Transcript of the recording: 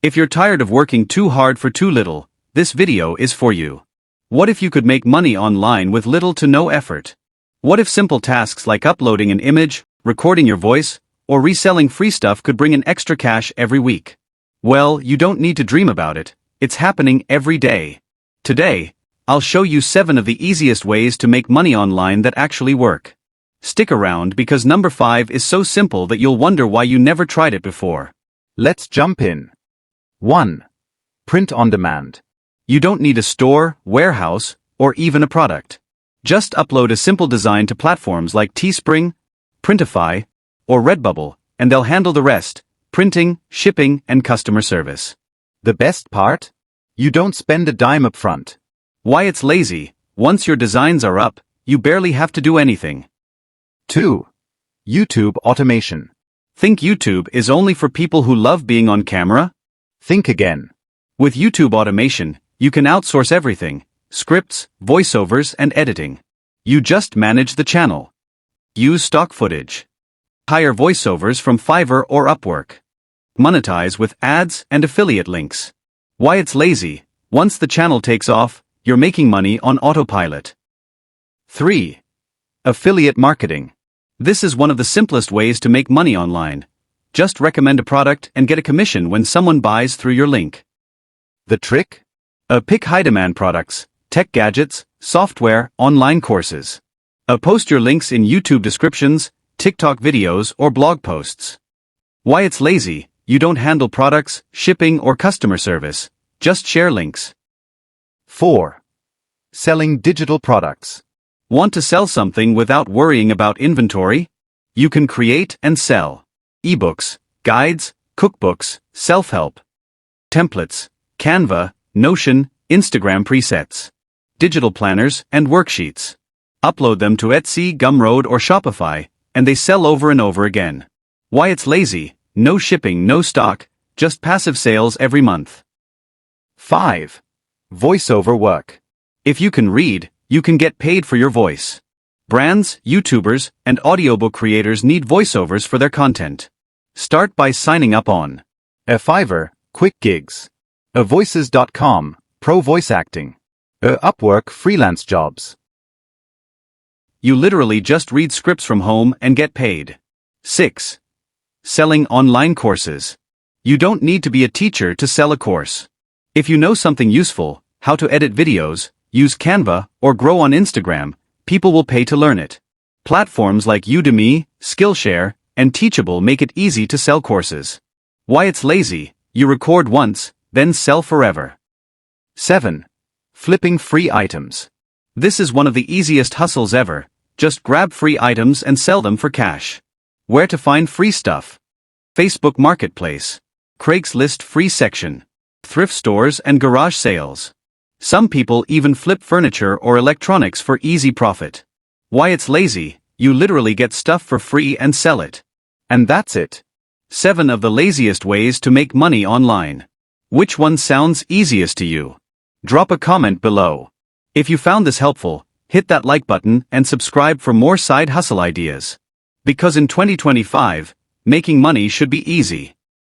If you're tired of working too hard for too little, this video is for you. What if you could make money online with little to no effort? What if simple tasks like uploading an image, recording your voice, or reselling free stuff could bring in extra cash every week? Well, you don't need to dream about it, it's happening every day. Today, I'll show you 7 of the easiest ways to make money online that actually work. Stick around because number 5 is so simple that you'll wonder why you never tried it before. Let's jump in. 1. Print on demand. You don't need a store, warehouse, or even a product. Just upload a simple design to platforms like Teespring, Printify, or Redbubble, and they'll handle the rest: printing, shipping, and customer service. The best part? You don't spend a dime up front. Why it's lazy: once your designs are up, you barely have to do anything. 2. YouTube automation. Think YouTube is only for people who love being on camera? Think again. With YouTube automation, you can outsource everything: scripts, voiceovers, and editing. You just manage the channel. Use stock footage. Hire voiceovers from Fiverr or Upwork. Monetize with ads and affiliate links. Why it's lazy: once the channel takes off, you're making money on autopilot. 3. Affiliate marketing. This is one of the simplest ways to make money online. Just recommend a product and get a commission when someone buys through your link. The trick? Pick high-demand products, tech gadgets, software, online courses. Post your links in YouTube descriptions, TikTok videos, or blog posts. Why it's lazy: you don't handle products, shipping, or customer service. Just share links. 4. Selling digital products. Want to sell something without worrying about inventory? You can create and sell ebooks, guides, cookbooks, self-help, templates, Canva, Notion, Instagram presets, digital planners, and worksheets. Upload them to Etsy, Gumroad, or Shopify, and they sell over and over again. Why it's lazy: no shipping, no stock, just passive sales every month. 5. Voiceover work. If you can read, you can get paid for your voice. Brands, YouTubers, and audiobook creators need voiceovers for their content. Start by signing up on Fiverr, Quick Gigs, Voices.com, Pro Voice Acting, Upwork, Freelance Jobs. You literally just read scripts from home and get paid. 6. Selling online courses. You don't need to be a teacher to sell a course. If you know something useful, how to edit videos, use Canva, or grow on Instagram, people will pay to learn it. Platforms like Udemy, Skillshare, and Teachable make it easy to sell courses. Why it's lazy: you record once, then sell forever. 7. Flipping free items. This is one of the easiest hustles ever. Just grab free items and sell them for cash. Where to find free stuff? Facebook Marketplace, Craigslist free section, thrift stores, and garage sales. Some people even flip furniture or electronics for easy profit. Why it's lazy: you literally get stuff for free and sell it. And that's it. 7 of the laziest ways to make money online. Which one sounds easiest to you? Drop a comment below. If you found this helpful, hit that like button and subscribe for more side hustle ideas. Because in 2025, making money should be easy.